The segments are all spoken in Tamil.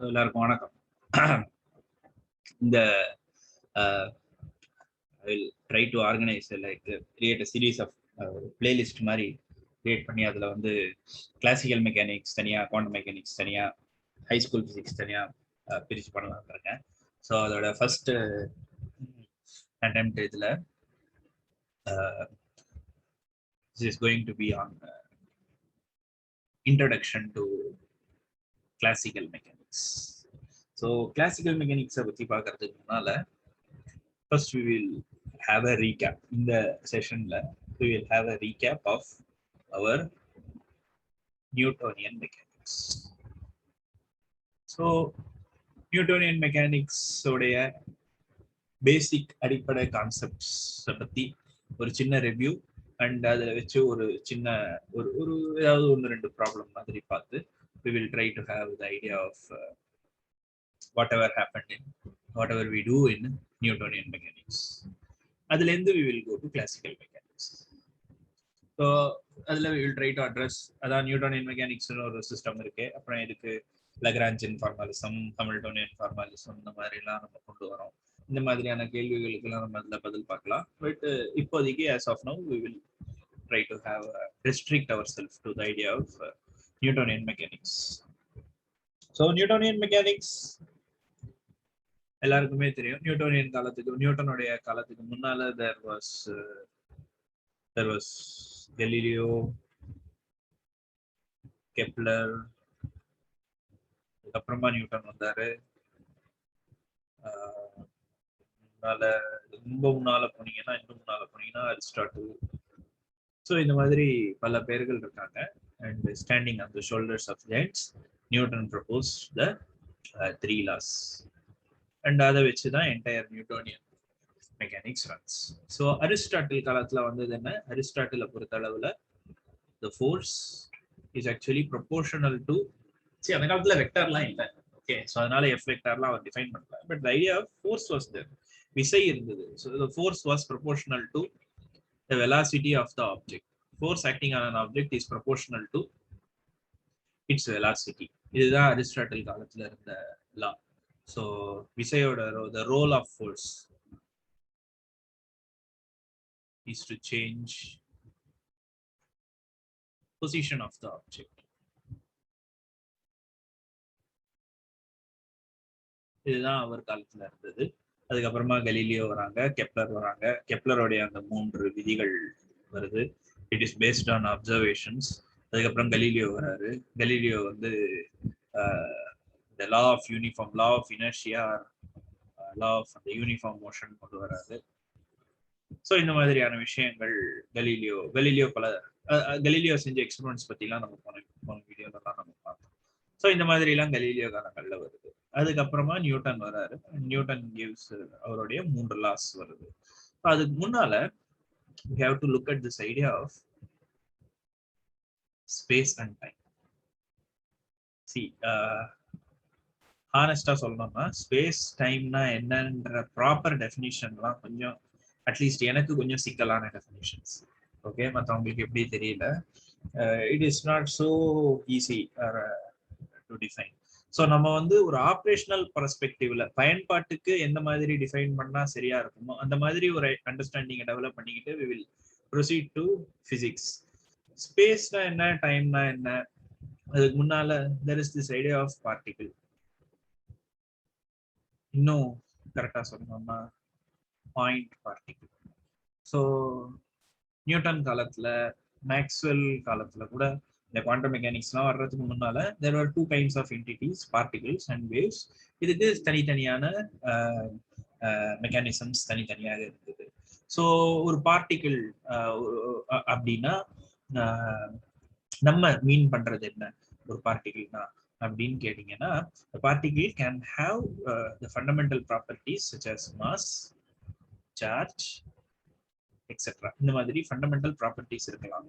எல்லாருக்கும் வணக்கம். இந்த I will try to organize create a series of playlist மாதிரி கிரியேட் பண்ணி அதில் வந்து கிளாசிக்கல் மெக்கானிக்ஸ் தனியாக, குவாண்டம் மெக்கானிக்ஸ் தனியாக, ஹை ஸ்கூல் ஃபிசிக்ஸ் தனியாக பிரித்து பண்ணலாம்னு இருக்கேன். ஸோ அதோட ஃபர்ஸ்ட் அட்டெம்ப்ட் இதில் this is going to be on introduction to classical mechanics. So classical mechanics பத்தி பார்க்கிறதுக்கு முன்னால first we will have a recap. In the session we will have a recap of our Newtonian mechanics. So Newtonian mechanics உடைய பேசிக் அடிப்படை கான்செப்ட்ஸ் பத்தி ஒரு சின்ன ரிவ்யூ அண்ட் அதில் வச்சு ஒரு சின்ன ஒரு ஏதாவது ஒன்று ரெண்டு ப்ராப்ளம் மாதிரி பார்த்து we will try to have the idea of whatever happened in whatever we do in Newtonian mechanics. அதுலேருந்து we will go to classical mechanics. So அதில் we will try to address அதான் Newtonian mechanics ஒரு சிஸ்டம் இருக்கு. அப்புறம் இதுக்கு லக்ராஞ்சியன் ஃபார்மாலிசம், ஹாமில்டோனியன் ஃபார்மாலிசம் இந்த மாதிரிலாம் நம்ம கொண்டு வரோம். இந்த மாதிரியான கேள்விகளுக்கெல்லாம் நம்ம அதில் பதில் பார்க்கலாம். பட் இப்போதைக்கு as of now we will try to have restrict ourselves to the idea of Newtonian mechanics. So Newtonian mechanics எல்லாருக்குமே தெரியும். நியூட்டோனியன் காலத்துக்கு, நியூட்டனுடைய காலத்துக்கு முன்னால there was Galileo, கெப்லர், அப்புறமா நியூட்டன் வந்தாரு. ரொம்ப முன்னால போனீங்கன்னா அரிஸ்டாட்டில். ஸோ இந்த மாதிரி பல பேர்கள் இருக்காங்க. And standing on the shoulders of giants Newton proposed the 3 laws. And அதை வச்சுதான் entire Newtonian mechanics runs. So Aristotle காலத்துல வந்தது என்ன? அரிஸ்டாட்டிலை பொறுத்த அளவுல the force is actually proportional to, அந்த காலத்துல வெக்டர்லாம் இல்லை. ஓகே, ஸோ அதனால எஃப் வெக்டர்லாம் அவர் டிஃபைன் பண்ணல. But the idea of force was there, விசை இருந்தது. So the force was proportional to the velocity of the object. Force acting on an object is proportional to its velocity. இதுதான் அரிஸ்டாட்டில் காலத்துல இருந்த லா. ஸோ விசையோட the role of force is to change position of the object. இதுதான் அவர் காலத்துல இருந்தது. அதுக்கப்புறமா கலீலியோ வராங்க, கெப்லர் வராங்க. கெப்லருடைய அந்த 3 விதிகள் வருது. It is based on observations. அதுக்கப்புறம் கலீலியோ வராரு. கலீலியோ வந்து the law of inertia or law of the uniform motion கொண்டு வராரு. ஸோ இந்த மாதிரியான விஷயங்கள் கலீலியோ செஞ்ச எக்ஸ்பெரிமெண்ட்ஸ் பத்திலாம் நம்ம போன வீடியோலாம் நம்ம பார்த்தோம். ஸோ இந்த மாதிரி எல்லாம் கலீலியோ காலங்கள்ல வருது. அதுக்கப்புறமா நியூட்டன் வராரு. நியூட்டன் கிவ்ஸ் அவருடைய 3 laws வருது. அதுக்கு முன்னால we have to look at this idea of space and time. See, ஹானஸ்டா சொல்லணும்னா ஸ்பேஸ் டைம்னா என்னன்ற ப்ராப்பர் டெஃபினிஷன்லாம் கொஞ்சம், அட்லீஸ்ட் எனக்கு கொஞ்சம் சிக்கலான டெஃபினிஷன்ஸ். ஓகே, மற்றவங்களுக்கு எப்படி தெரியல. It is not so easy to define. So நம்ம வந்து ஒரு ஆப்ரேஷனல் பர்ஸ்பெக்டிவ்ல பயன்பாட்டுக்கு எந்த மாதிரி டிஃபைன் பண்ணா சரியா இருக்குமோ அந்த மாதிரி ஒரு அண்டர்ஸ்டாண்டிங்கை டெவலப் பண்ணிக்கிட்டு we will proceed to physics. ஸ்பேஸ்னா என்ன, டைம்னா என்ன, அதுக்கு முன்னால there is this idea of particle. இன்னும் கரெக்டா சொல்லணும்னா பாயிண்ட் பார்ட்டிகிள். ஸோ நியூட்டன் காலத்துல, மேக்ஸ்வெல் காலத்துல கூட இந்த குவாண்டம் மெக்கானிக்ஸ்லாம் வர்றதுக்கு முன்னால there were 2 kinds of entities, particles and waves. இதுக்கு தனித்தனியான மெக்கானிசம்ஸ் தனித்தனியாக இருந்தது. ஸோ ஒரு பார்ட்டிகிள் அப்படின்னா நம்ம மீன் பண்றது என்ன? ஒரு பார்ட்டிகிள்னா அப்படின்னு கேட்டீங்கன்னா, the particle can have the fundamental properties such as mass, charge, etc. இந்த மாதிரி ஃபண்டமெண்டல் ப்ராப்பர்ட்டிஸ் இருக்கலாம்.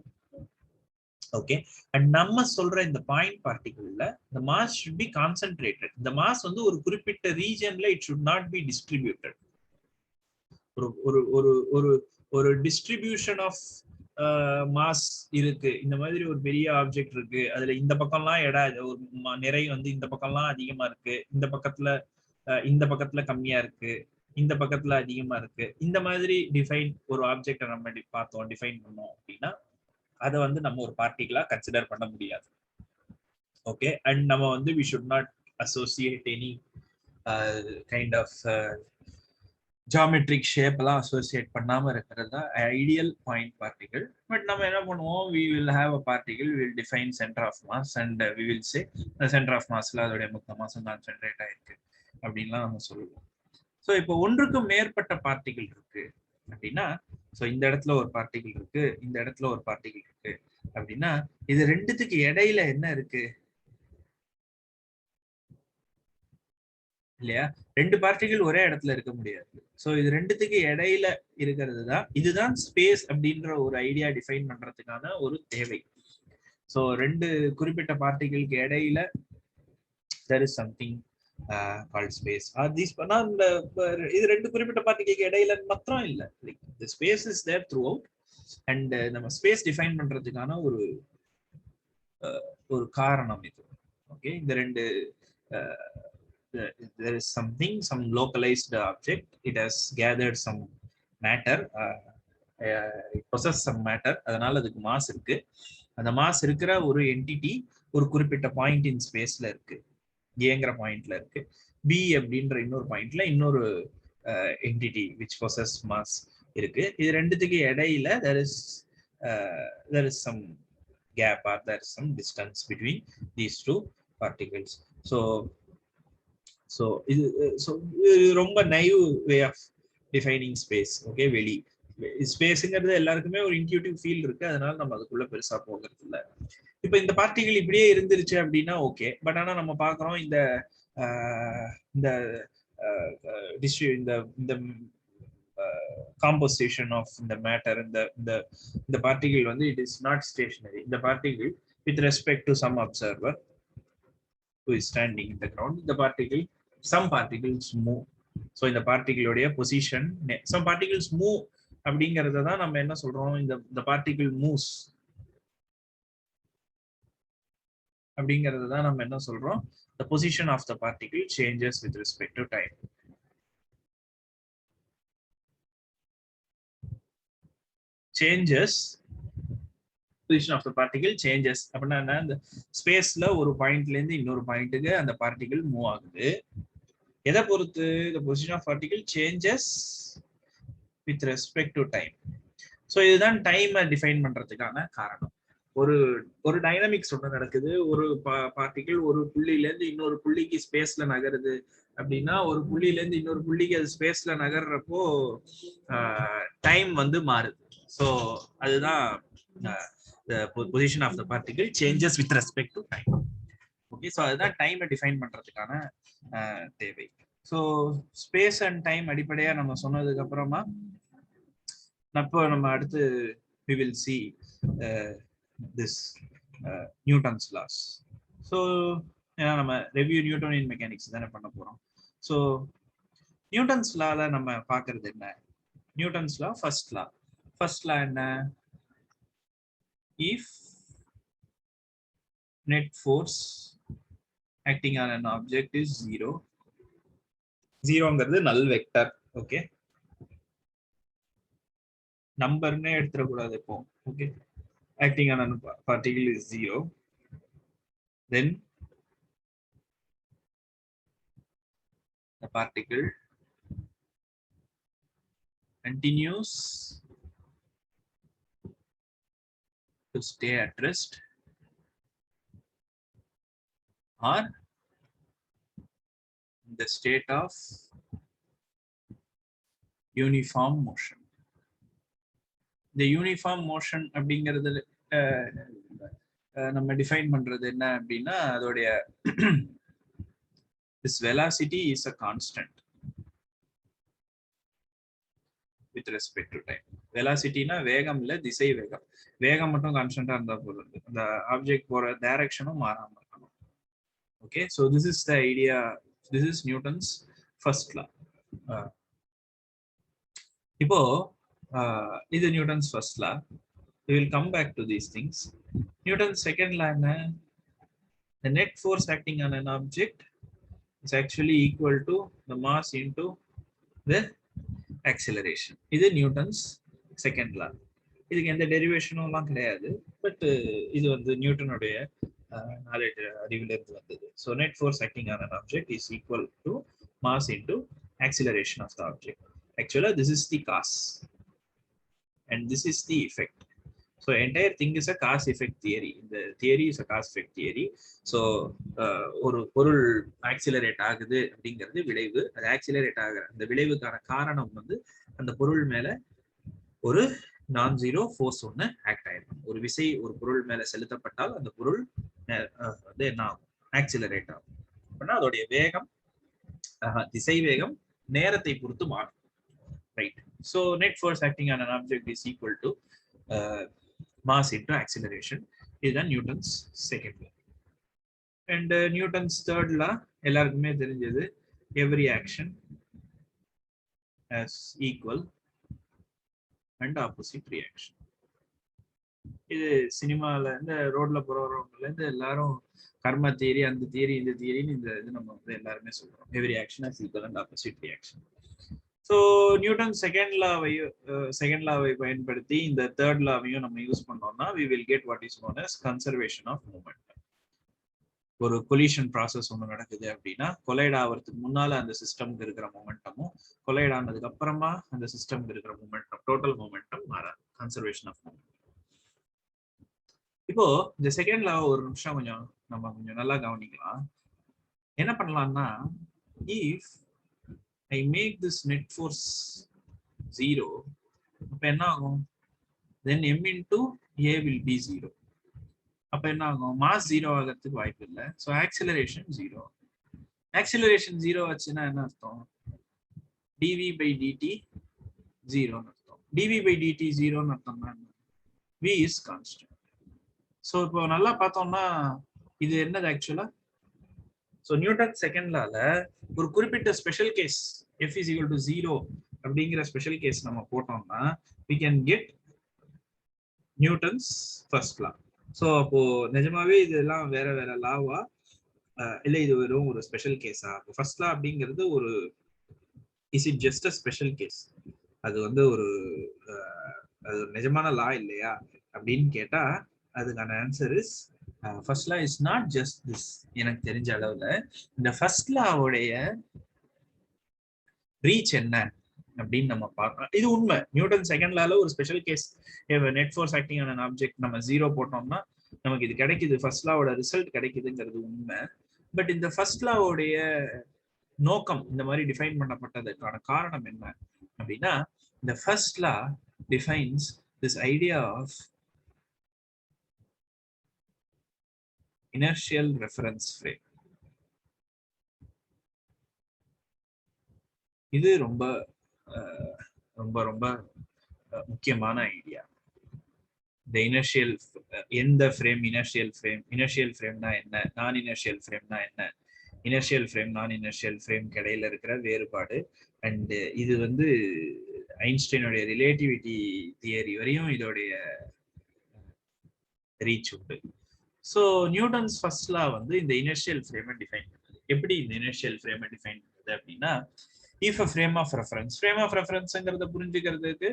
ஓகே, அண்ட் நம்ம சொல்ற இந்த பாயிண்ட் பார்ட்டிகிள்ல the mass should be concentrated. இந்த மாஸ் வந்து ஒரு குறிப்பிட்ட ரீஜன்ல it should not be distributed. ஒரு ஒரு ஒரு ஒரு டிஸ்ட்ரிபியூஷன் ஆஃப் மாஸ் இருக்கு, இந்த மாதிரி ஒரு பெரிய ஆப்ஜெக்ட் இருக்கு, அதுல இந்த பக்கம்லாம் ஒரு நிறை வந்து இந்த பக்கம்லாம் அதிகமா இருக்கு, இந்த பக்கத்துல கம்மியா இருக்கு, இந்த பக்கத்துல அதிகமா இருக்கு, இந்த மாதிரி ஒரு ஆப்ஜெக்டை நம்ம டிஃபைன் பண்ணோம் அப்படின்னா அதை வந்து நம்ம ஒரு பார்ட்டிகளா கன்சிடர் பண்ண முடியாது. ஓகே, அண்ட் நம்ம வந்து we should not associate any kind of geometric shape எல்லாம் அசோசியேட் பண்ணாம இருக்கிறது தான் ஐடியல் பாயிண்ட் பார்ட்டிகள். பட் நம்ம என்ன பண்ணுவோம், we will have a particle, we will define center of mass and we will say the center of massல அதோட மொத்த மாசம் கான்சென்ட்ரேட் ஆயிருக்கு அப்படின்லாம் நம்ம சொல்லுவோம். ஸோ இப்போ ஒன்றுக்கும் மேற்பட்ட பார்ட்டிகள் இருக்கு அப்படின்னா, ஸோ இந்த இடத்துல ஒரு பார்ட்டிகள் இருக்கு, இந்த இடத்துல ஒரு பார்ட்டிகள் இருக்கு அப்படின்னா, இது ரெண்டுத்துக்கு இடையில என்ன இருக்கு இல்லையா? ரெண்டு பார்ட்டிகள் ஒரே இடத்துல இருக்க முடியாது. ஸோ இது ரெண்டுத்துக்கு இடையில இருக்கிறது தான், இதுதான் ஸ்பேஸ் அப்படின்ற ஒரு ஐடியா டிஃபைன் பண்றதுக்கான ஒரு தேவை. ஸோ ரெண்டு குறிப்பிட்ட பார்ட்டிகளுக்கு இடையில there is something called space. இது ரெண்டு குறிப்பிட்ட பார்ட்டிகளுக்கு இடையில மாத்திரம் இல்ல, the space is there throughout and நம்ம ஸ்பேஸ் டிஃபைன் பண்றதுக்கான ஒரு காரணம் இது. ஓகே, இந்த ரெண்டு there is some localized object, it has gathered some matter, it possesses some matter, அதனால அதுக்கு மாஸ் இருக்கு. அந்த மாஸ் இருக்கிற ஒரு என்டிட்டி ஒரு குறிப்பிட்ட பாயிண்ட் இன் ஸ்பேஸ்ல இருக்கு, ஏங்கிற பாயிண்ட்ல இருக்கு. பி அப்படின்ற இன்னொரு பாயிண்ட்ல இன்னொரு என்டிட்டி which possess mass இருக்கு. இது ரெண்டுத்துக்கு இடையில there is some gap or there is some distance between these two particles. So இது ரொம்ப naive way of defining space. Okay, வெளி ஸ்பேஸ்ங்கிறது எல்லாருக்குமே ஒரு இன்ட்யூட்டிவ் ஃபீல் இருக்கு, அதனால நம்ம அதுக்குள்ள பெருசா போகிறது இல்லை. இப்ப இந்த பார்ட்டிகள் இப்படியே இருந்துருச்சு அப்படின்னா ஓகே, பட் ஆனா நம்ம பாக்குறோம் இந்த காம்போசிஷன் ஆஃப் இந்த மேட்டர், இந்த பார்ட்டிகள் வந்து இட் இஸ் நாட் ஸ்டேஷனரி. இந்த particle with respect to some observer who is standing in the ground, some particles move. So இந்த பார்ட்டிகளோட பொசிஷன், some particles move அப்படிங்கறத தான் நம்ம என்ன சொல்றோம், இந்த பார்ட்டிகள் மூவ்ஸ் அப்படிங்கறத தான் நம்ம என்ன சொல்றோம், the position of the particle changes with respect to time. Position of the particle changes அப்படின்னா அந்த ஸ்பேஸ்ல ஒரு பாயிண்ட்ல இருந்து இன்னொரு பாயிண்ட்டுக்கு அந்த பார்ட்டிகள் மூவ் ஆகுது. எதை பொறுத்து? the position of particle changes with respect to time. So இதுதான் டைமை டிஃபைன் பண்றதுக்கான காரணம். ஒரு டைனமிக்ஸ் ஒன்று நடக்குது, ஒரு பார்ட்டிகள் ஒரு புள்ளியில இருந்து இன்னொரு புள்ளிக்கு ஸ்பேஸ்ல நகருது அப்படின்னா, ஒரு புள்ளியில இருந்து இன்னொரு புள்ளிக்கு அது ஸ்பேஸ்ல நகர்றப்போ டைம் வந்து மாறுது. ஸோ அதுதான் the position of the particle changes with respect to time. Okay, so அதுதான் டைமை டிஃபைன் பண்றதுக்கான தேவை. ஸோ ஸ்பேஸ் அண்ட் டைம் அடிப்படையா நம்ம சொன்னதுக்கு அப்புறமா நம்ம அடுத்து we will see this Newton's laws. So நம்ம review Newtonian mechanics தானே பண்ண போறோம். ஸோ நியூட்டன்ஸ் லால நம்ம பார்க்கறது என்ன? நியூட்டன்ஸ் லா ஃபர்ஸ்ட் லா என்ன? if net force acting on an object is 0, ஜீரோங்கிறது நல் வெக்டர். ஓகே, நம்பர்னே எடுத்துடக்கூடாது இப்போ. Okay, acting on a particle is 0, then the particle continues to stay at rest or in the state of uniform motion. The uniform motion அப்படிங்கிறது நம்ம டிஃபைன் பண்றது என்ன அப்படின்னா, அதோடைய this velocity is a constant with respect to time. வெலாசிட்டினா வேகம் இல்ல, திசை வேகம். வேகம் மட்டும் கான்ஸ்டன்டா இருந்தா போதும், அந்த ஆப்ஜெக்ட் போற டைரக்ஷனும் மாறாம இருக்கணும். Okay, so this is the idea, this is Newton's first law. இப்போ இது Newton's first law. we will come back to these things. Newton's second law என்ன? The net force acting on an object is actually equal to the mass into the acceleration. இது நியூட்டன்ஸ் செகண்ட் லா. இதுக்கு எந்த டெரிவேஷனும் எல்லாம் கிடையாது, பட் இது வந்து நியூட்டனுடைய நாலேஜ் அறிவுல இருந்து வந்தது. So net force acting on an object is equal to mass into acceleration of the object. Actually this is the cause and this is the effect. So entire thing is a cause effect theory. The theory is a cause effect theory. So ஒரு பொருள் ஆக்சிலரேட் ஆகுது அப்படிங்கிறது விளைவு. அது ஆக்சிலரேட் ஆகுற அந்த விளைவுக்கான காரணம் வந்து அந்த பொருள் மேல ஒரு நான் ஜீரோ ஃபோர்ஸ் ஒன்று ஆக்ட் ஆயிருக்கும். ஒரு விசை ஒரு பொருள் மேல செலுத்தப்பட்டால் அந்த பொருள் வந்து என்ன ஆகும்? ஆக்சிலரேட் ஆகும். அப்படின்னா அதோடைய வேகம், திசை வேகம் நேரத்தை பொறுத்து மாறும். Right. So net force acting on an object is equal to mass into acceleration. இதுதான் Newton's second law. And Newton's third law எல்லாருக்குமே தெரிஞ்சது, every action has equal and opposite reaction. இது சினிமால இந்த ரோட்ல போறவங்கல இருந்து எல்லாரும் கர்ம தியரி, அந்த தியரி, இந்த தியரின்னு இந்த இது நம்ம வந்து எல்லாருமே சொல்றோம். Every action has equal and opposite reaction. So Newton second லாவை பயன்படுத்தி இந்த தேர்ட் லாவையும் நம்ம யூஸ் பண்ணோம்னா we will get what is known as conservation of momentum. ஒரு கொலிஷன் ப்ராசஸ் ஒன்று நடக்குது அப்படின்னா கொலைட் ஆகிறதுக்கு முன்னால அந்த சிஸ்டம்க்கு இருக்கிற மொமெண்டமும் கொலைட் ஆனதுக்கு அப்புறமா அந்த சிஸ்டம்க்கு இருக்கிற மொமெண்டம், டோட்டல் மொமெண்டம் மாறாது. Conservation of momentum. இப்போ இந்த செகண்ட் லா ஒரு நிமிஷம் கொஞ்சம் நல்லா கவனிக்கலாம். என்ன பண்ணலாம்னா, if I make this net force 0, அப்ப என்ன ஆகும்? Then m into a will be 0. அப்ப என்ன ஆகும்? மாஸ் 0 ஆகிறதுக்கு வாய்ப்பு இல்லை. So acceleration 0. ஆக்சிலரேஷன் 0 ஆச்சுன்னா என்ன அர்த்தம்? dv by dt 0 அர்த்தம். dv by dt 0 அர்த்தம்னா v is constant. ஸோ இப்போ நல்லா பார்த்தோம்னா இது என்னது ஆக்சுவலா? ஸோ நியூட்டன் செகண்ட் லால ஒரு குறிப்பிட்ட special case f is equal to 0 அப்படிங்கிற ஸ்பெஷல் கேஸ் நம்ம போட்டோம்னா we can get Newton's first law. So அப்போ நிஜமாவே இதெல்லாம் வேற வேற லாவா இல்லை இது வெறும் ஒரு ஸ்பெஷல் கேஸா? ஃபர்ஸ்ட் லா அப்படிங்கிறது ஒரு is it just a special case? அது வந்து ஒரு அது நிஜமான லா இல்லையா அப்படின்னு கேட்டா அதுக்கான answer is first law is not just this. எனக்கு தெரிஞ்ச அளவுல இந்த ஃபர்ஸ்ட் லாவுடைய ரீச் என்ன அப்படின்னு நம்ம பார்க்கலாம். இது உண்மை. நியூட்டன் செகண்ட் லால ஒரு special case net force acting on an object நம்ம 0 போட்டோம்னா நமக்கு இது கிடைக்குது, ஃபர்ஸ்ட் லாவோட ரிசல்ட் கிடைக்குதுங்கிறது உண்மை. பட் இந்த ஃபர்ஸ்ட் லாவோடைய நோக்கம் இந்த மாதிரி டிஃபைன் பண்ணப்பட்டதுக்கான காரணம் என்ன அப்படின்னா, இந்த first law defines this idea of inertial reference frame. இது ரொம்ப ரொம்ப ரொம்ப முக்கியமான ஐடியா. the inertial எந்த ஃப்ரேம் இனர்ஷியல் ஃப்ரேம்னா என்ன, நான் இனர்ஷியல் ஃப்ரேம்னா என்ன, inertial frame non inertial frame இடையில இருக்கிற வேறுபாடு. அண்ட் இது வந்து ஐன்ஸ்டைனுடைய ரிலேட்டிவிட்டி தியரி வரையும் இதோடைய ரீச் உண்டு. ஸோ நியூட்டன்ஸ் ஃபர்ஸ்ட் லா வந்து இந்த இனர்ஷியல் ஃப்ரேமை டிஃபைன் பண்ணுது. எப்படி இந்த இனர்ஷியல் ஃப்ரேமை டிஃபைன் பண்ணுது அப்படின்னா, இஃப் அ ஃப்ரேம் ஆஃப் ரெஃபரன்ஸ்ங்கிறத புரிஞ்சுக்கிறதுக்கு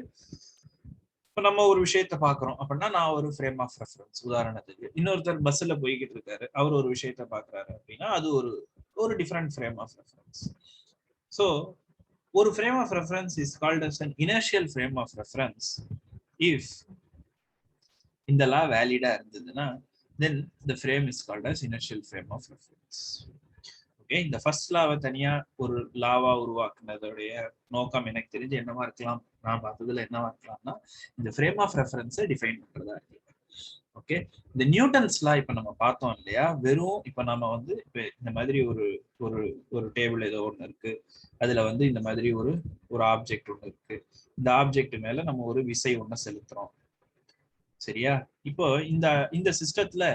இப்போ நம்ம ஒரு விஷயத்த பாக்குறோம் அப்படின்னா, நான் ஒரு ஃப்ரேம் ஆஃப் ரெஃபரன்ஸ். உதாரணத்துக்கு இன்னொருத்தர் பஸ்ல போய்கிட்டு இருக்காரு, அவர் ஒரு விஷயத்த பாக்குறாரு அப்படின்னா அது ஒரு different frame of reference. So ஒரு frame of reference is called as an inertial frame of reference if இந்த லா வேலிடா இருந்ததுன்னா then the frame is called as inertial frame of reference. Okay, இந்த ஃபர்ஸ்ட் லாவை தனியா ஒரு லாவா உருவாக்குனதோடைய நோக்கம் எனக்கு தெரிஞ்சு என்னவா இருக்கலாம், நான் பார்த்ததுல என்னவா இருக்கலாம்னா இந்த ஃப்ரேம் ஆஃப் ரெஃபரன்ஸை டிஃபைன் பண்றதா இருக்கு. ஓகே, இந்த நியூட்டன்ஸ் லா இப்ப நம்ம பார்த்தோம் இல்லையா, வெறும் இப்ப நம்ம வந்து இப்ப இந்த மாதிரி ஒரு டேபிள் ஏதோ ஒண்ணு இருக்கு, அதுல வந்து இந்த மாதிரி ஒரு ஆப்ஜெக்ட் ஒண்ணு இருக்கு, இந்த ஆப்ஜெக்ட் மேல நம்ம ஒரு விசை ஒண்ணு செலுத்துறோம். சரியா? இப்போ இந்த சிஸ்டத்துல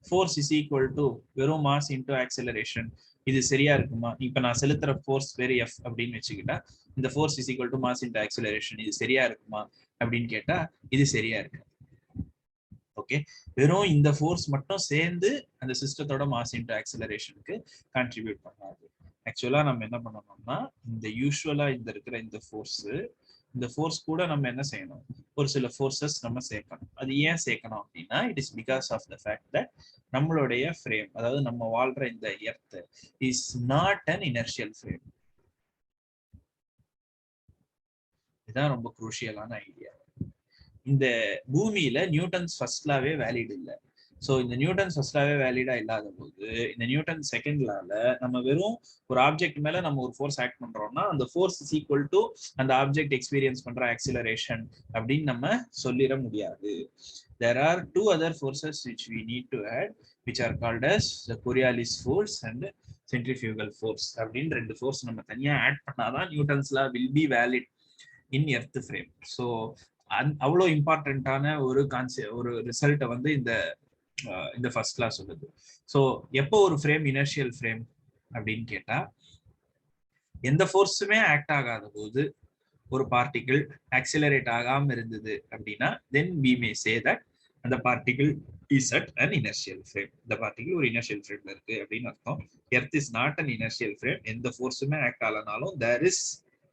ஃபோர்ஸ் இஸ் ஈக்குவல் டு வெறும் மாஸ் இன்டூ ஆக்சிலரேஷன். இது சரியா இருக்குமா? இப்ப நான் செலுத்துற ஃபோர்ஸ் வேறு எஃப் அப்படின்னு வச்சுக்கிட்டா இந்த force is equal to mass into acceleration, இது சரியா இருக்குமா அப்படின்னு கேட்டா இது சரியா இருக்கு. ஓகே, வெறும் இந்த ஃபோர்ஸ் மட்டும் சேர்ந்து அந்த சிஸ்டத்தோட மாஸ் இன்டு ஆக்சிலரேஷனுக்கு கான்ட்ரிபியூட் பண்ணாது. ஆக்சுவலா நம்ம என்ன பண்ணணும்னா இந்த யூஸ்வலா இந்த இருக்கிற இந்த ஃபோர்ஸ் கூட நம்ம என்ன செய்யணும், ஒரு சில ஃபோர்ஸஸ் நம்ம சேர்க்கணும். அது ஏன் சேர்க்கணும் அப்படின்னா, it is because of the fact that நம்மளுடைய ஃப்ரேம், அதாவது நம்ம வாழ்ற இந்த earth is not an inertial frame. இதுதான் ரொம்ப குரூஷியலான ஐடியா. இந்த பூமியில நியூட்டன்ஸ் ஃபர்ஸ்ட் லாவே வேலிட் இல்லை. ஸோ இந்த நியூட்டன்ஸ் ஃபர்ஸ்ட் லாவே வேலிடா இல்லாத போது இந்த நியூட்டன் செகண்ட் லால நம்ம வெறும் ஒரு ஆப்ஜெக்ட் மேல நம்ம ஒரு ஃபோர்ஸ் ஆக்ட் பண்றோம்னா அந்த ஃபோர்ஸ் இஸ் ஈக்குவல் டு அந்த ஆப்ஜெக்ட் எக்ஸ்பீரியன்ஸ் பண்ற ஆக்சிலரேஷன் அப்படின்னு நம்ம சொல்லிட முடியாது. There are two other forces which we need to add, which are called as the Coriolis force and centrifugal force. அப்படின்னு ரெண்டு ஃபோர்ஸ் நம்ம தனியா ஆட் பண்ணாதான் Newton's law will be valid in earth frame. So அவ்வளோ இம்பார்ட்டன்டான ஒரு ஒரு ரிசல்ட்டை வந்து இந்த ஃபர்ஸ்ட் கிளாஸ் சொல்லுது. ஸோ எப்போ ஒரு ஃப்ரேம் இனர்ஷியல் ஃப்ரேம் அப்படின்னு கேட்டா, எந்த ஃபோர்ஸுமே ஆக்ட் ஆகாத போது ஒரு பார்ட்டிகிள் ஆக்சிலரேட் ஆகாம இருந்தது அப்படின்னா தென் we may say that அந்த particle is at an inertial frame. இந்த பார்ட்டிகிள் ஒரு இனர்ஷியல் ஃப்ரேம்ல இருக்கு அப்படின்னு அர்த்தம். Earth is not an inertial frame. எந்த ஃபோர்ஸுமே act ஆகலனாலும் there is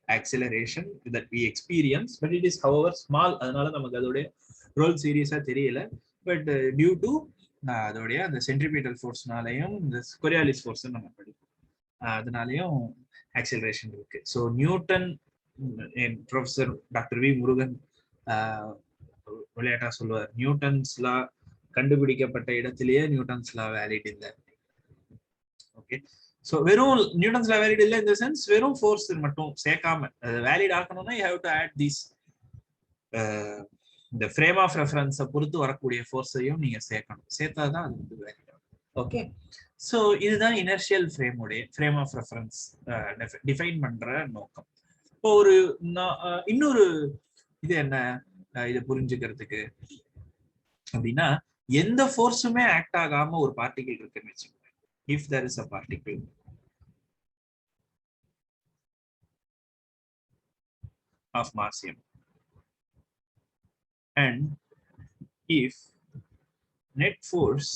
acceleration that we experience, but it is however small. அதனால நமக்கு அதோடைய ரோல் சீரியஸா தெரியல. பட் டியூ டு அதோடைய அந்த சென்ட்ரிபியூட்டல் ஃபோர்ஸ்னாலையும் இந்த கொரியாலிஸ் ஃபோர்ஸ் நம்ம படிப்போம், அதனாலையும் ஆக்சிலரேஷன் இருக்கு. So Newton, professor doctor V Murugan விளையாட்டா சொல்லுவார், நியூட்டன்ஸ் லா கண்டுபிடிக்கப்பட்ட இடத்திலேயே நியூட்டன்ஸ் லா வேலிட் இல்லை. ஓகே, ஸோ வெறும் நியூட்டன்ஸ் லா வேலிட் இல்லை இந்த சென்ஸ் வெறும் ஃபோர்ஸ் மட்டும் சேர்க்காம வேலிட் ஆக்கணும்னா you have to add these இந்த ஃப்ரேம் ஆஃப் ரெஃபரன்ஸை பொறுத்து வரக்கூடிய ஃபோர்ஸையும் நீங்க சேர்க்கணும். சேர்த்தாதான் அது வந்து வேலிட் ஆகும். ஓகே, ஸோ இதுதான் inertial frame of reference define பண்ற நோக்கம். இப்போ ஒரு இன்னொரு இது என்ன இதை புரிஞ்சுக்கிறதுக்கு அப்படின்னா, எந்த ஃபோர்ஸுமே ஆக்ட் ஆகாம ஒரு பார்ட்டிகிள் இருக்குன்னு வச்சுக்கோங்க. If there is a particle of mass m and if net force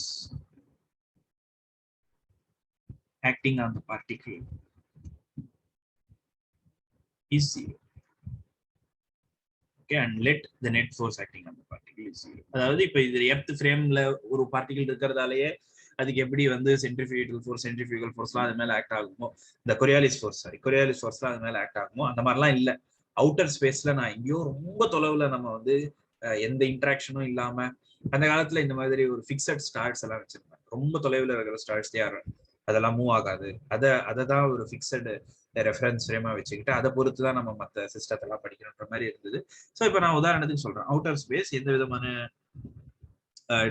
acting on the particle is 0, okay, and let the net force acting on the particle is 0. அதாவது இப்போ இது எர்த் ஃப்ரேம்ல ஒரு பார்ட்டிகிள் இருக்கிறதாலேயே அதுக்கு எப்படி வந்து சென்ட்ரிஃபியூகல் ஃபோர்ஸ்லாம் அது மேல ஆக்ட் ஆகுமோ, இந்த கொரியாலிஸ் ஃபோர்ஸ்லாம் அது மேல ஆக்ட் ஆகுமோ, அந்த மாதிரிலாம் இல்லை. அவுட்டர் ஸ்பேஸ்ல நான் எங்கேயோ ரொம்ப தொலைவுல நம்ம வந்து எந்த இன்ட்ராக்ஷனும் இல்லாம, அந்த காலத்துல இந்த மாதிரி ஒரு ஃபிக்ஸட் ஸ்டார்ஸ் எல்லாம் வச்சிருப்பாங்க. ரொம்ப தொலைவுல இருக்கிற ஸ்டார்ஸ் யாரும் அதெல்லாம் மூவ் ஆகாது. அதை தான் ஒரு ஃபிக்ஸடு ரெஃபரன்ஸ் ஃப்ரேமா வச்சுக்கிட்டு அதை பொறுத்து தான் நம்ம மற்ற சிஸ்டத்தெல்லாம் படிக்கணுன்ற மாதிரி இருந்தது. ஸோ இப்போ நான் உதாரணத்துக்கு சொல்றேன், அவுட்டர் ஸ்பேஸ் எந்த விதமான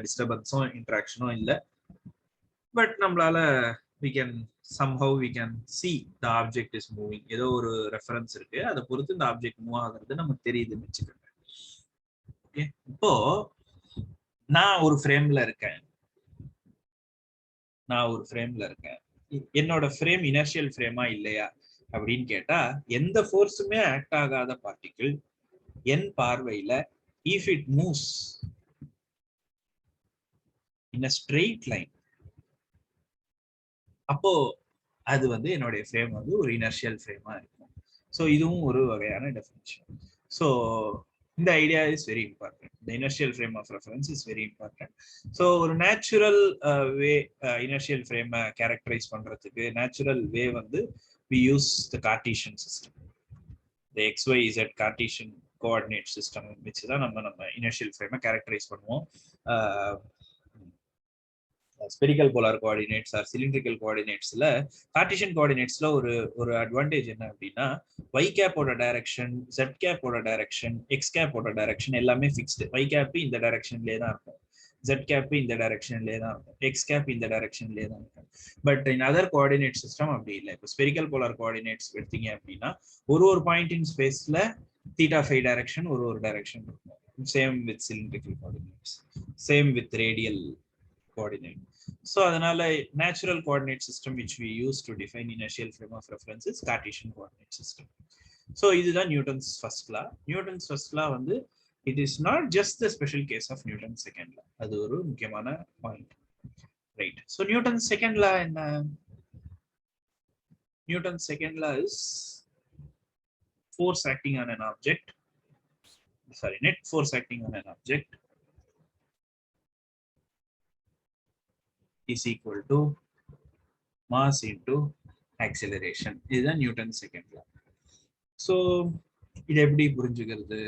டிஸ்டர்பன்ஸும் இன்ட்ராக்ஷனும் இல்லை. பட் நம்மளால we can see the object is moving. ஏதோ ஒரு ரெஃபரன்ஸ் இருக்கு, அதை பொறுத்து இந்த ஆப்ஜெக்ட் மூவ் ஆகுறது நமக்கு தெரியுதுன்னு வச்சுக்கோங்க. ஓகே, இப்போ நான் ஒரு ஃப்ரேம்ல இருக்கேன், என்னோட ஃப்ரேம் இனர்ஷியல் ஃப்ரேமா இல்லையா அப்படின்னு கேட்டா, எந்த ஃபோர்ஸுமே ஆக்ட் ஆகாத பார்ட்டிகிள் என் பார்வையில if it moves in a straight line, அப்போ அது வந்து என்னுடைய ஃப்ரேம் வந்து ஒரு இனர்ஷியல் ஃப்ரேமா இருக்கும். ஸோ இதுவும் ஒரு வகையான டெஃபினிஷன். ஸோ இந்த idea is very important. The inertial frame of reference is very important. So ஒரு நேச்சுரல் வே இனர்ஷியல் ஃப்ரேமை கேரக்டரைஸ் பண்றதுக்கு நேச்சுரல் வே வந்து we use the Cartesian system, the XYZ Cartesian coordinate system, which தான் நம்ம இனர்ஷியல் ஃப்ரேமை கேரக்டரைஸ் பண்ணுவோம். Spherical polar coordinates or cylindrical கோஆர்டினேட்ஸ்ல கார்டீசியன் கோஆர்டினேட்ஸ்ல ஒரு அட்வான்டேஜ் என்ன அப்படின்னா, y கேப்போட டைரக்ஷன், z கேப்போட டைரக்ஷன், x கேப்போட டைரக்ஷன் எல்லாமே ஃபிக்ஸ்டு. y கேப் இந்த டைரக்ஷன்லயே தான் இருக்கும், z கேப் இந்த டைரக்ஷன்லயே தான் இருக்கும், x கேப் இந்த டைரக்ஷன்லயே தான் இருக்கும். But in other coordinate system அப்படி இல்லை. இப்போ ஸ்பெரிக்கல் போலார் கோஆர்டினேட்ஸ் எடுத்தீங்க அப்படின்னா ஒரு பாயிண்ட் இன் ஸ்பேஸ்ல θ டைரக்ஷன் ஒரு டைரக்ஷன் இருக்கும். Same with cylindrical coordinates, same with radial coordinate. So அதனால natural coordinate system which we use to define inertial frame of reference is Cartesian coordinate system. So இதுதான் நியூட்டன்ஸ் ஃபர்ஸ்ட் லா. நியூட்டன்ஸ் ஃபர்ஸ்ட் லா வந்து It is not just the special case of Newton's second law. அது ஒரு முக்கியமான point. Right. So Newton's second law என்ன? Newton's second law is force acting on an object. Sorry, net force acting on an object is equal to mass into acceleration. இதுதான் Newton's second law. So இது எப்படி புரிஞ்சுக்கிறது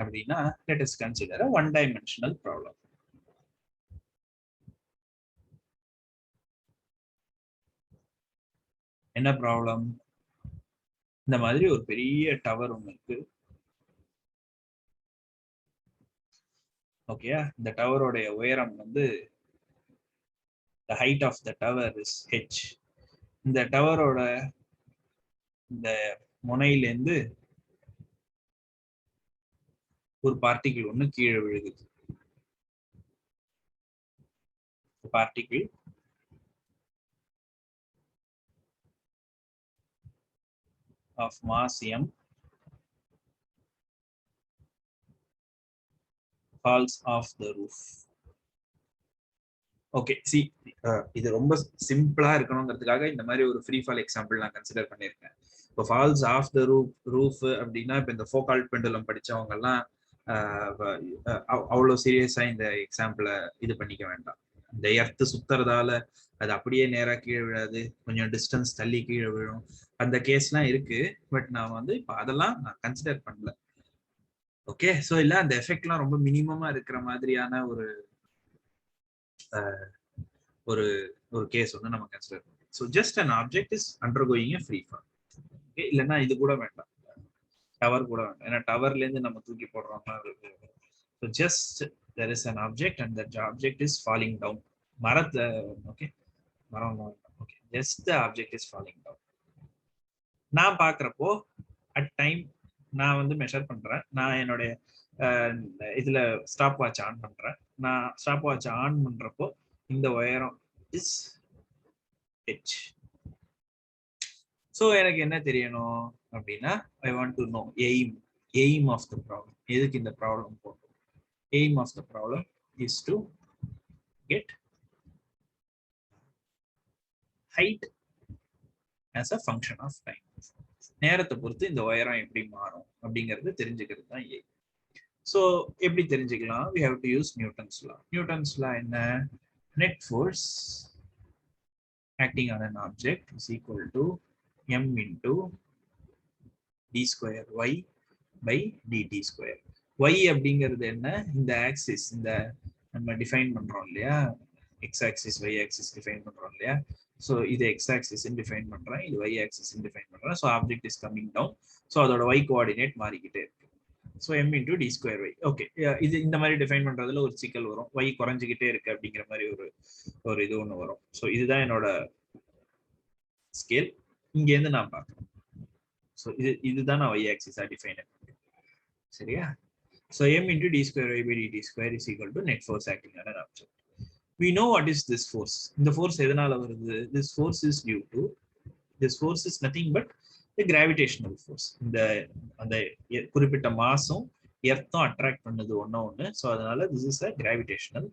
அப்படின்னா, let us consider a one dimensional problem. என்ன ப்ராப்ளம்? இந்த மாதிரி ஒரு பெரிய டவர் ஒன்று இருக்கு. ஓகேயா? இந்த டவரோட உயரம் வந்து the height of the tower is h. இந்த டவரோட இந்த முனையிலேருந்து ஒரு பார்ட்டிகிள் ஒன்று கீழே விழுகுது. Particle of mass m falls off the roof. Okay, see, இது ரொம்ப சிம்பிளா இருக்கணுங்கிறதுக்காக இந்த மாதிரி ஒரு ஃப்ரீ ஃபால் எக்ஸாம்பிள் நான் கன்சிடர் பண்ணியிருக்கேன். இப்போ ஃபால்ஸ் ஆஃப் த ரூஃப் அப்படின்னா, இப்போ இந்த ஃபோகால்ட் பெண்டுலம் படிச்சவங்க எல்லாம் அவ்வளோ சீரியஸா இந்த எக்ஸாம்பிளை இது பண்ணிக்க வேண்டாம். இந்த எர்த்து சுத்துறதால அது அப்படியே நேரா கீழே விழாது, கொஞ்சம் டிஸ்டன்ஸ் தள்ளி கீழே விழும். அந்த கேஸ்லாம் இருக்கு. பட் நான் வந்து இப்போ அதெல்லாம் நான் கன்சிடர் பண்ணல. ஓகே, ஸோ இல்லை அந்த எஃபெக்ட்லாம் ரொம்ப மினிமமா இருக்கிற மாதிரியான ஒரு ஒரு ஒரு கேஸ் வந்து நம்ம கன்சிடர் பண்ணுவோம். So just an object is undergoing a free fall. Okay, இல்லைன்னா இது கூட வேண்டாம், டவர் கூட வேண்டாம். ஏன்னா டவர்ல இருந்து நம்ம தூக்கி போடுறோம். So just there is an object and that object is falling down. மரத்தை, ஓகே, மரம், okay, just the object is falling down. நான் பார்க்குறப்போ அட் டைம் நான் வந்து மெஷர் பண்றேன். நான் என்னுடைய இதுல ஸ்டாப் வாட்ச் ஆன் பண்றேன். நான் ஸ்டாப் வாட்ச் ஆன் பண்றப்போ இந்த உயரம் இஸ் h. ஸோ எனக்கு என்ன தெரியணும் அப்படின்னா, I want to know aim of the problem. எதுக்கு இந்த ப்ராப்ளம் போட்டோம்? aim of the problem is to get height as a function of time. நேரத்தை பொறுத்து இந்த உயரம் எப்படி மாறும் அப்படிங்கிறது தெரிஞ்சுக்கிறது தான் aim. ஸோ எப்படி தெரிஞ்சுக்கலாம்? we have to use Newton's law. Newton's law என்ன? net force acting on an object is equal to m into d square y by dt square. y அப்படிங்கிறது என்ன? இந்த ஆக்சிஸ், இந்த நம்ம டிஃபைன் பண்றோம் இல்லையா, X axis y axis define பண்றோம் இல்லையா. ஸோ இது எக்ஸ் ஆக்சிஸ் டிஃபைன் பண்றேன், இது y ஆக்சிஸ் டிஃபைன் பண்றேன். So object is coming down. So அதோட y கோஆர்டினேட் மாறிக்கிட்டே இருக்கு. So m into d square y. Okay, இது இந்த மாதிரி டிஃபைன் பண்றதுல ஒரு சிக்கல் வரும். y குறைஞ்சிக்கிட்டே இருக்கு அப்படிங்கிற மாதிரி ஒரு இது ஒன்று வரும். ஸோ இதுதான் என்னோட ஸ்கேல். இங்கேருந்து நான் பார்க்குறேன். ஸோ இதுதான் நான் y ஆக்சிஸா டிஃபைன் பண்ணேன். சரியா? So m into d square y by dt square is equal to net force acting on an object. We know what is this force. The force எதனால வருது? This force is due to, this force is nothing but the gravitational force. இந்த அந்த குறிப்பிட்ட மாஸும் எர்த்தும் அட்ராக்ட் பண்ணது ஒண்ணு. ஸோ அதனால this is a gravitational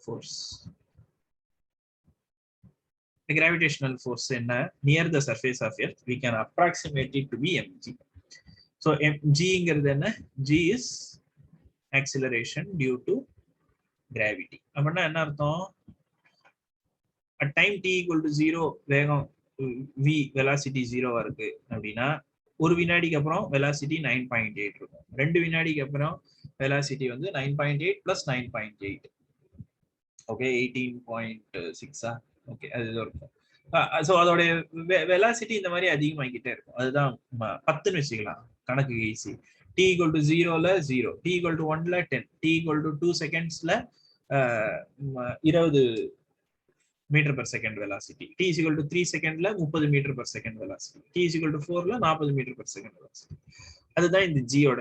force. The gravitational force என்ன? Near the surface of earth we can approximate it to be mg. So mgங்கிறது என்ன? G is acceleration due to gravity. அப்படின்னா என்ன அர்த்தம்? at time t equal to 0 வேகம் v velocity 0 இருக்கு அப்படின்னா, ஒரு வினாடிக்கு அப்புறம் velocity 9.8 இருக்கும். 2 வினாடிக்கு அப்புறம் velocity வந்து 9.8 plus 9.8. ஓகே, 18.6. ஓகே, அது இருக்கும். ஸோ அதோட வெலாசிட்டி இந்த மாதிரி அதிகமாகிக்கிட்டே இருக்கும். அதுதான் 10ன்னு வச்சுக்கலாம், கணக்கு ஈஸி. t equal to 0ல 0, t equal to 1ல 10, t equal to 2 secondsல 20 metre per second velocity, t is equal to 3 secondல 30 metre per second velocity, t is equal to 4ல 40 மீட்டர் per second velocity. அதுதான் இந்த g ஓட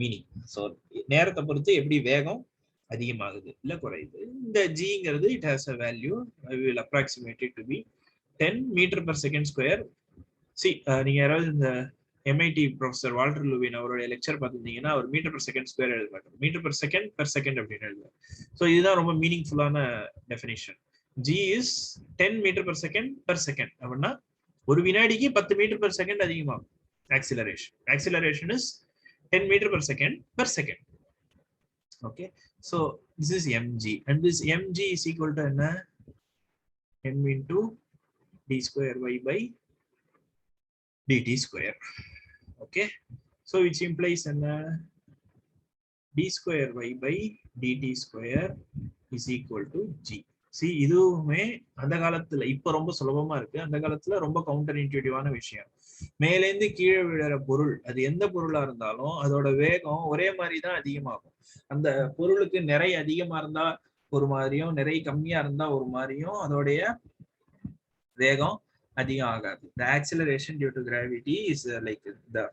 மீனிங். ஸோ நேரத்தை பொறுத்து எப்படி வேகம் அதிகமாகுது இல்ல குறையுது. இந்த ஜிங்கிறது it has a value, I will approximate it to be 10 meter per second square. See, நீங்க யாராவது இந்த MIT ப்ரொஃபசர் வால்டர் லூவின் அவருடைய லெக்சர் பார்த்துருந்தீங்கன்னா அவர் மீட்டர் per second ஸ்கொயர் எழுத மாட்டார், மீட்டர் per second அப்படின்னு எழுதுவார். ஸோ இதுதான் ரொம்ப மீனிங்ஃபுல்லான definition. G is 10 meter per second அப்படின்னா ஒரு வினாடிக்கு 10 மீட்டர் per second அதிகமாகும் acceleration is 10 meter per second. Okay, so this is mg and this mg is equal to என்ன, m into d square y by dt square. Okay, so which implies என்ன, d square y by dt square is equal to g. See, இதுவுமே அந்த காலத்துல இப்ப ரொம்ப சுலபமா இருக்கு, அந்த காலத்துல ரொம்ப கவுண்டர் இன்ட்யூட்டிவான விஷயம். மேலேந்து கீழே விழுற பொருள் அது எந்த பொருளா இருந்தாலும் அதோட வேகம் ஒரே மாதிரி தான் அதிகமாகும். அந்த பொருளுக்கு நிறை அதிகமா இருந்தா ஒரு மாதிரியும் நிறை கம்மியா இருந்தா ஒரு மாதிரியும் அதோடைய வேகம் அதிகம் ஆகாது. The acceleration due to gravity is like the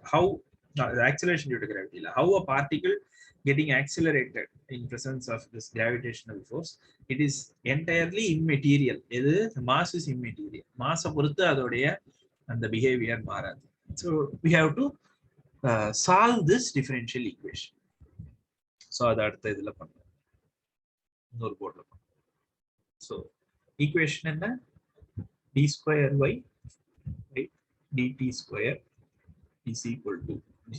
acceleration due to gravity, how a particle getting accelerated in presence of this gravitational force, it is entirely immaterial. இது mass is immaterial. mass பொறுத்து அதோடைய அந்த behavior மாறாது. So we have to solve this differential equation. So அது அடுத்த இதுல பண்ணுவோம், இன்னொரு போர்ட்ல பண்ணுவோம். So equation என்ன, d square y by dt square is equal to g.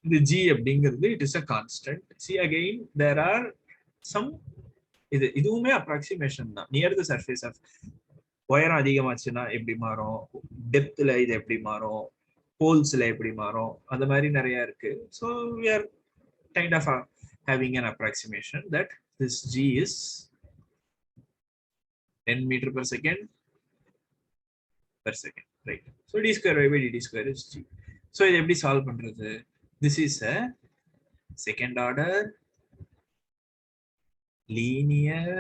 The g அப்படிங்கிறது it is a constant. See again there are some இதுவுமே approximation தான். Near the surface of உயரம் அதிகமாச்சுன்னா எப்படி மாறும், டெப்த்ல இது எப்படி மாறும், போல்ஸ்ல எப்படி மாறும், அந்த மாதிரி நிறைய இருக்கு. So we are kind of having an approximation that this g is 10 meter per second, right? So d square y by dt square is g. So இது எப்படி சால்வ் பண்றது, this is a second order linear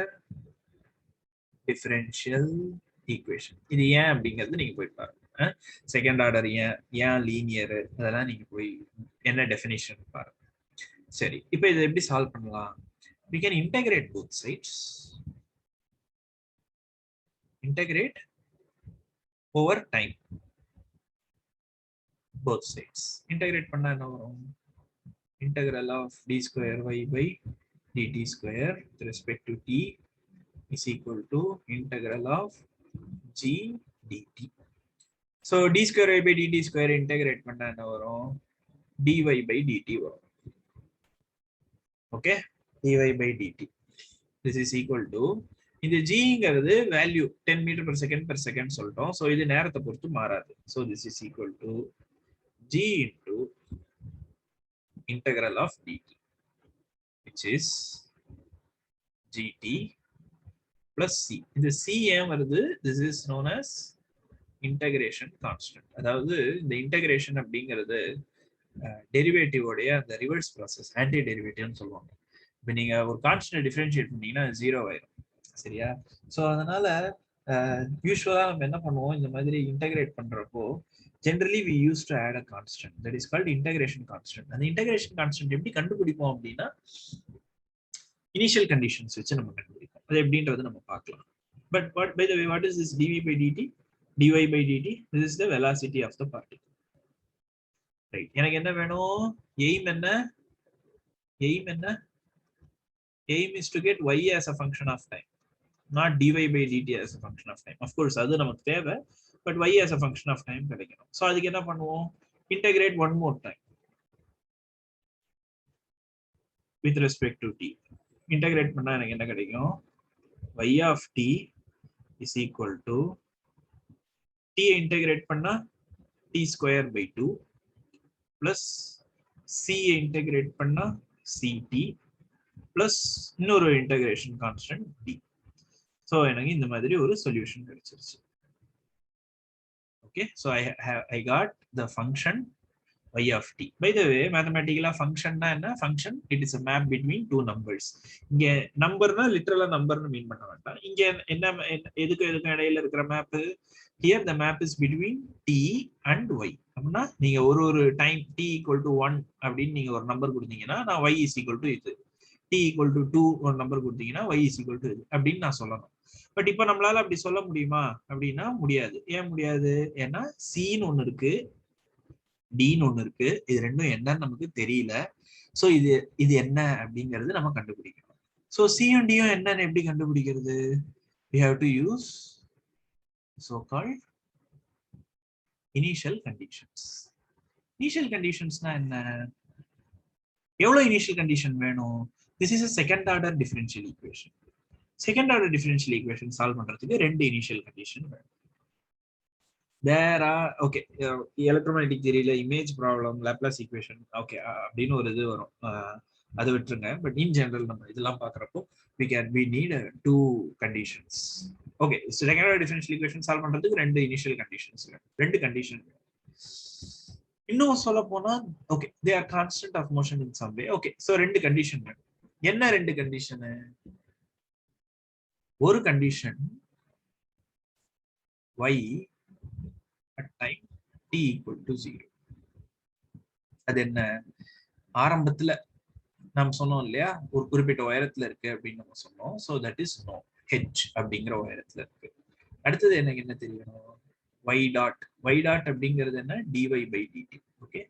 differential equation. இது ஏன் அப்படிங்கிறது நீங்க போய் பாருங்க. செகண்ட் ஆர்டர் ஏன் லீனியர், அதெல்லாம் நீங்க போய் என்ன டெஃபினிஷன் பாருங்க. சரி, இப்போ இதை எப்படி சால்வ் பண்ணலாம், we can integrate both sides, integrate over time both sides. integrate பண்ணா என்ன வரும், integral of d square y by dt square with respect to t is equal to integral of g dt. So d square y by dt square integrate பண்ணா என்ன வரும், dy by dt வரும். Okay, dy by dt, this is equal to, இந்த gங்கிறது வேல்யூ 10 மீட்டர் per second சொல்லிட்டோம். ஸோ இது நேரத்தை பொறுத்து மாறாது. So this is equal to g into integral of dt, which is gt plus c. இந்த c ஏன் வருது, this is known as integration constant. அதாவது இந்த integration அப்படிங்கிறது டெரிவேட்டிவ் உடைய அந்த ரிவர்ஸ் ப்ராசஸ், ஆன்டி டெரிவேட்டிவ்னு சொல்லுவாங்க. இப்போ நீங்க ஒரு கான்ஸ்டன்ட் டிஃபரன்ஷியேட் பண்ணீங்கன்னா 0 ஆயிடும், சரியா? ஸோ அதனால யூஸ்வலா நம்ம என்ன பண்ணுவோம், இந்த மாதிரி இன்டகிரேட் பண்றப்போ generally we used to add a constant that is called integration constant. அந்த integration constant எப்படி கண்டுபிடிப்போம் அப்படின்னா initial conditions வச்சு நம்ம கண்டுபிடிப்போம். அது எப்படின்றது நம்ம பார்க்கலாம். But by the way, what is this dv by dt, dy by dt? This is the velocity of the particle. Right, எனக்கு என்ன வேணும், aim என்ன, aim is to get y as a function of time, not dy by dt as a function of time. Of course அது நமக்கு தேவை, but y as a function of time கிடைக்கணும். So அதுக்கு என்ன பண்ணுவோம், integrate one more time with respect to t. integrate பண்ணா எனக்கு என்ன கிடைக்கும், y of t is equal to t integrate பண்ணா t square by 2 plus c integrate பண்ணா ct plus இன்னொரு integration constant d. So எனக்கு இந்த மாதிரி ஒரு solution கிடைச்சிருச்சு. Okay, so I got the function y of t. By the way, mathematically function na enna, function it is a map between two numbers. இங்க நம்பர்னா லிட்டரலா நம்பர்னு மீன் பண்ண வேண்டாம். இங்க என்ன எதுக்கு இடையில இருக்கிற map, here the map is between t and y. அப்படினா நீங்க ஒரு டைம் t equal to 1 அப்படினு நீங்க ஒரு நம்பர் கொடுத்தீங்கன்னா நான் y is equal to இது, t equal to 2 ஒரு நம்பர் கொடுத்தீங்கன்னா y is equal to இது அப்படின்னு நான் சொல்லணும். பட் இப்போ நம்மளால அப்படி சொல்ல முடியுமா அப்படின்னா முடியாது. ஏன் முடியாது, ஏன்னா c ன்னு ஒண்ணு இருக்கு, டின்னு ஒண்ணு இருக்கு. இது ரெண்டும் என்னன்னு நமக்கு தெரியல. சோ இது என்ன அப்படிங்கிறது நம்ம கண்டுபிடிக்கணும். சோ சியும் டியும் என்னன்னு எப்படி கண்டுபிடிக்கிறது? we have to use so called initial conditions. initial conditionsனா என்ன? எவ்வளவு இனிஷியல் கண்டிஷன் வேணும்? this is a second order differential equation. second order differential equation solve பண்றதுக்கு ரெண்டு இனிஷியல் கண்டிஷன் வேணும். there are okay electromagnetic theory ல image problem, Laplace equation okay அப்படின்னு ஒரு இது வரும். அது விட்டுருங்க. பட் இன் ஜெனரல் நம்ம இதெல்லாம் பாக்குறப்போ we need two conditions. okay second order differential equation solve பண்றதுக்கு ரெண்டு இனிஷியல் கண்டிஷன்ஸ் வேணும். ரெண்டு கண்டிஷன் வேணும். இன்னும் சொல்ல போனா okay they are constant of motion in some way. okay so ரெண்டு கண்டிஷன் வேணும். என்ன ரெண்டு கண்டிஷன்? ஒரு condition y at time t equal to 0. அது என்ன? ஆரம்பத்துல நம்ம சொன்னோம் இல்லையா, ஒரு குறிப்பிட்ட உயரத்துல இருக்கு அப்படின்னு நம்ம சொன்னோம். so that is no h அப்படிங்கிற உயரத்துல இருக்கு. அடுத்தது எனக்கு என்ன தெரியணும்? y dot அப்படிங்கிறது என்ன? dy by dt. Okay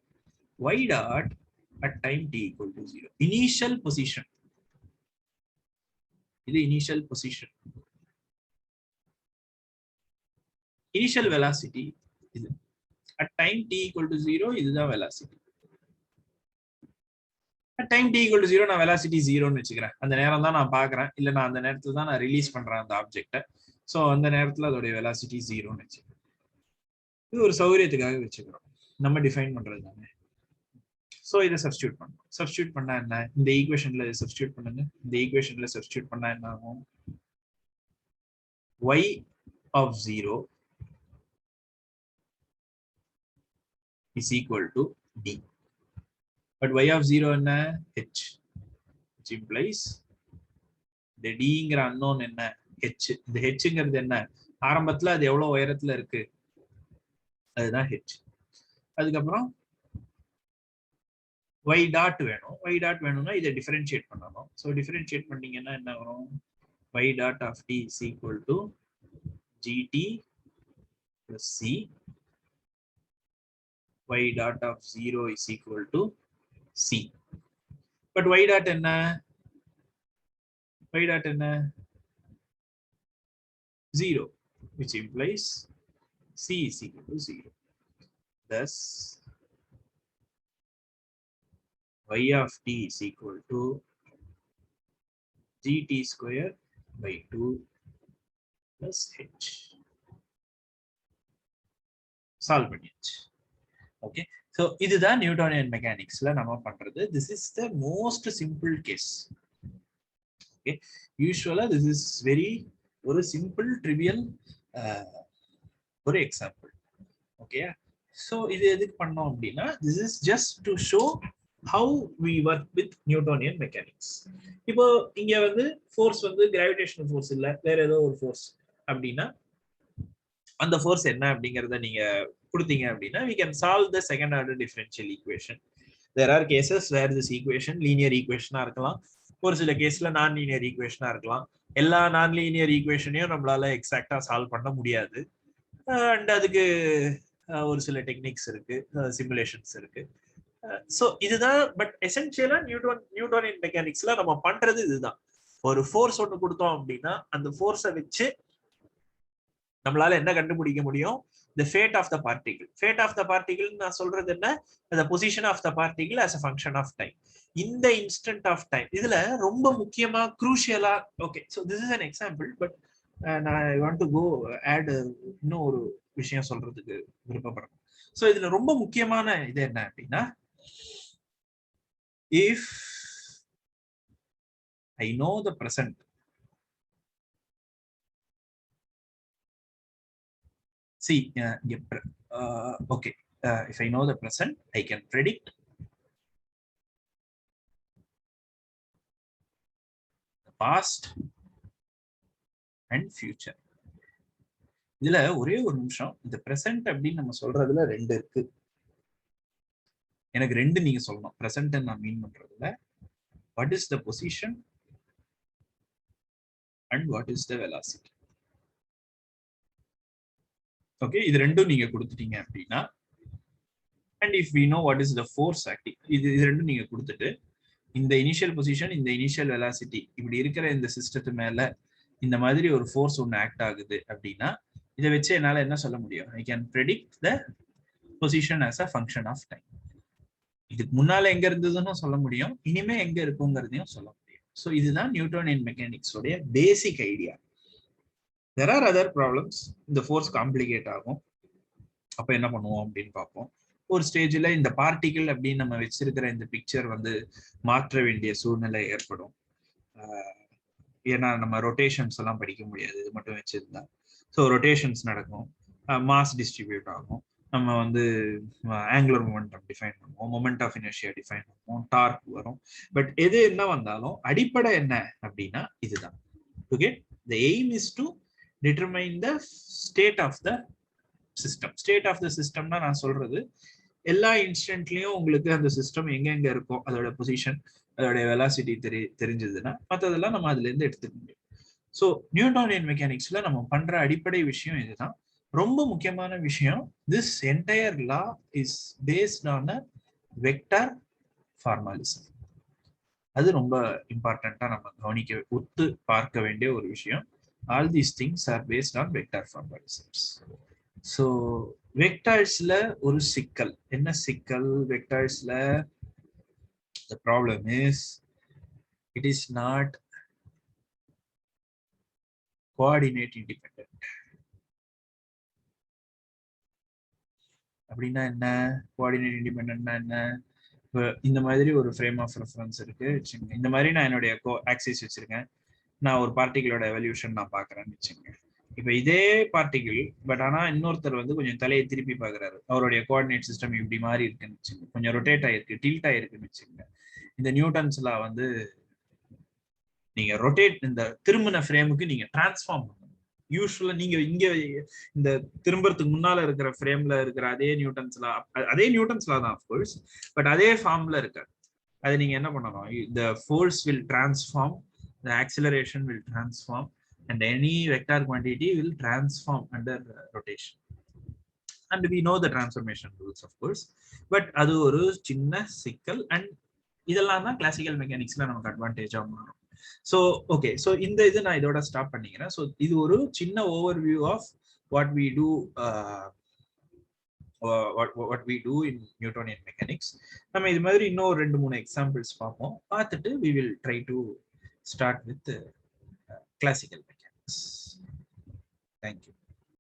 y dot at time t equal to 0. initial position. இது initial position. initial velocity இது. at time t equal to 0 இதுதான் velocity. at time t equal to 0 நான் velocity 0 ன்னு வச்சுக்கிறேன். அந்த நேரம் தான் நான் பாக்குறேன், இல்ல நான் அந்த நேரத்துல தான் நான் ரிலீஸ் பண்றேன் அந்த ஆப்ஜெக்ட. சோ அந்த நேரத்துல அதோட velocity 0 ன்னு வச்சுக்கிறேன். இது ஒரு சௌகரியத்துக்காக வச்சுக்கிறோம், நம்ம டிஃபைன் பண்றது தானே. சோ இதை சப்ஸ்டிட்யூட் பண்ணணும். சப்ஸ்டிட்யூட் பண்ணா என்ன? இந்த ஈக்குவேஷன்ல சப்ஸ்டிட்யூட் பண்ணுங்க. இந்த ஈக்குவேஷன்ல சப்ஸ்டிட்யூட் பண்ணா என்ன ஆகும்? y of 0 is equal to d. But y of 0 என்ன? h, which implies the d ங்கிற unknown என்ன? h. இந்த h ங்கிறது என்ன? ஆரம்பத்துல அது எவ்வளவு உயரத்துல இருக்கு, அதுதான் h. அதுக்கப்புறம் y dot வேணும். y dot வேணும்னா இதை டிஃபரன்ஷியேட் பண்ணணும். ஸோ டிஃபரன்ஷியேட் பண்ணீங்கன்னா என்ன வரும்? y dot of t is equal to gt plus c. y dot of 0 is equal to c. But y dot என்ன? y dot என்ன? 0, which implies c is equal to 0. Thus y of t is equal to gt square by 2 plus h. Solve பண்ணியாச்சு. Okay, so இதுதான் நியூட்டோனியன் மெக்கானிக்ஸ்ல நம்ம பண்றது. this is the most simple case. okay, usually this is very ஒரு simple trivial ஒரு example. okay, so இது எதுக்கு பண்ணோம் அப்படின்னா, this is just to show how we work with Newtonian mechanics. இப்போ இங்க வந்து ஃபோர்ஸ் வந்து கிராவிடேஷனல் ஃபோர்ஸ் இல்ல, வேற ஏதோ ஒரு ஃபோர்ஸ் அப்படின்னா அந்த ஃபோர்ஸ் என்ன அப்படிங்கறத நீங்க கொடுத்தீங்க அப்படின்னா we can solve the second order differential equation. there are cases where this equation linear equation இருக்கலாம், ஒரு சில கேஸ்ல நான் லீனியர் ஈக்குவேஷனா இருக்கலாம். எல்லா நான் லீனியர் ஈக்குவேஷனையும் நம்மளால எக்ஸாக்டா சால்வ் பண்ண முடியாது. அண்ட் அதுக்கு ஒரு சில டெக்னிக்ஸ் இருக்கு, சிமுலேஷன்ஸ் இருக்கு. சோ இதுதான். பட் எசென்சியலா நியூட்டோனியன் மெக்கானிக்ஸ்ல நம்ம பண்றது இதுதான். ஒரு ஃபோர்ஸ் ஒன்று கொடுத்தோம் அப்படின்னா அந்த ஃபோர்ஸை வச்சு நம்மளால என்ன கண்டுபிடிக்க முடியும்? the fate of the particle. fate of the particle நான் சொல்றது என்ன? the position of the particle as a function of time. இந்த instant of time இதுல ரொம்ப முக்கியமா குரூஷியலா okay so this is an example, but I want to go add இன்னும் ஒரு விஷயம் சொல்றதுக்கு விருப்பப்படுறேன். so இதுல ரொம்ப முக்கியமான இது என்ன அப்படின்னா, if I know the present, see okay if I know the present, I can predict the past and future. இதுல ஒரே ஒரு நிமிஷம், இந்த பிரசன்ட் அப்படின்னு நம்ம சொல்றதுல ரெண்டு இருக்கு. எனக்கு ரெண்டு நீங்க சொல்லணும். பிரசன்ட் நான் மீன் பண்றதுல what is the position and what is the velocity. Okay, இது ரெண்டும் நீங்க கொடுத்துட்டீங்க அப்படின்னா and if we know what is the force acting, இது ரெண்டும் நீங்க கொடுத்துட்டு இந்த இனிஷியல் பொசிஷன், இந்த இனிஷியல் வெலாசிட்டி, இப்படி இருக்கிற இந்த சிஸ்டத்து மேல இந்த மாதிரி ஒரு ஃபோர்ஸ் ஒன்று ஆக்ட் ஆகுது அப்படின்னா இதை வச்சு என்னால என்ன சொல்ல முடியும்? I can predict the position as a function of time. இதுக்கு முன்னால எங்க இருந்ததுன்னு சொல்ல முடியும், இனிமே எங்க இருக்குங்கிறதையும் சொல்ல முடியும். ஸோ இதுதான் நியூட்டோனியன் மெக்கானிக்ஸோடைய basic idea. There are other problems. இந்த ஃபோர்ஸ் காம்ப்ளிகேட் ஆகும். அப்ப என்ன பண்ணுவோம் அப்படின்னு பார்ப்போம். ஒரு ஸ்டேஜ்ல இந்த பார்ட்டிகிள் அப்படின்னு நம்ம வச்சிருக்கிற இந்த பிக்சர் வந்து மாற்ற வேண்டிய சூழ்நிலை ஏற்படும். ஏன்னா நம்ம ரொட்டேஷன்ஸ் எல்லாம் படிக்க முடியாது இது மட்டும் வச்சிருந்தா. ஸோ ரொட்டேஷன்ஸ் நடக்கும், மாஸ் டிஸ்ட்ரிபியூட் ஆகும், நம்ம வந்து ஆங்குலர் மொமெண்டம் டிஃபைன் பண்ணுவோம், மொமெண்ட் ஆஃப் இனர்ஷியா டிஃபைன் பண்ணுவோம், டார்க் வரும். பட் எது என்ன வந்தாலும் அடிப்படை என்ன அப்படின்னா இதுதான். Okay, the aim is to determine the state of the system. State of the சிஸ்டம்னா நான் சொல்றது எல்லா இன்ஸ்டன்ட்லயும் உங்களுக்கு அந்த சிஸ்டம் எங்க இருக்கும், அதோட பொசிஷன், அதோட வெலாசிட்டி தெரிஞ்சதுன்னா மற்றதெல்லாம் நம்ம அதுல இருந்து எடுத்துக்க முடியும். ஸோ நியூட்டோனியன் மெக்கானிக்ஸ்ல நம்ம பண்ற அடிப்படை விஷயம் இதுதான். ரொம்ப முக்கியமான விஷயம், this entire law is based on a vector formalism. அது ரொம்ப இம்பார்ட்டண்டா நம்ம கவனிக்க ஒத்து பார்க்க வேண்டிய ஒரு விஷயம். All these things are based on vector formalisms. So வெக்டார்ஸ்ல ஒரு சிக்கல் என்ன? சிக்கல் வெக்டார்ஸ்ல the problem is it is not coordinate independent. அப்படின்னா என்ன? கோஆர்டினேட் இண்டிபெண்டன்ட்னா என்ன? இந்த மாதிரி ஒரு ஃப்ரேம் ஆஃப் ரெஃபரன்ஸ் இருக்கு வச்சுங்க. இந்த மாதிரி நான் என்னுடைய ஆக்சிஸ் வச்சிருக்கேன், நான் ஒரு பார்ட்டிகளோட எவல்யூஷன் நான் பாக்குறேன்னு வச்சுங்க. இப்ப இதே பார்ட்டிகிள் பட் ஆனா இன்னொருத்தர் வந்து கொஞ்சம் தலையை திருப்பி பாக்குறாரு, அவருடைய கோஆர்டினேட் சிஸ்டம் இப்படி மாறி இருக்குன்னு வச்சுங்க, கொஞ்சம் ரொட்டேட் ஆயிருக்கு, டில்ட் ஆயிருக்குன்னு வச்சுங்க. இந்த நியூட்டன்ஸ்ல வந்து நீங்க ரொட்டேட், இந்த திரும்பின ஃப்ரேமுக்கு நீங்க டிரான்ஸ்ஃபார்ம் பண்ணணும். யூஸ்வலா நீங்க இங்க இந்த திரும்பறதுக்கு முன்னால இருக்கிற ஃப்ரேம்ல இருக்கிற அதே நியூட்டன்ஸ்லா தான் ஆஃப்கோர்ஸ், பட் அதே ஃபார்ம்ல இருக்காது. அது நீங்க என்ன பண்ணணும்? the force will transform, the acceleration will transform, and any vector quantity will transform under rotation. And we know the transformation rules of course, but அது ஒரு சின்ன சிக்கல். அண்ட் இதெல்லாம் தான் கிளாசிக்கல் மெக்கானிக்ஸ்ல நமக்கு அட்வான்டேஜா மாறும். ஸோ ஓகே, ஸோ இந்த இது நான் இதோட ஸ்டாப் பண்ணிக்கிறேன். ஸோ இது ஒரு சின்ன overview of what we do what we do in Newtonian mechanics. நம்ம இது மாதிரி இன்னும் 2-3 எக்ஸாம்பிள்ஸ் பார்ப்போம். பார்த்துட்டு we will try to start with classical mechanics. Thank you.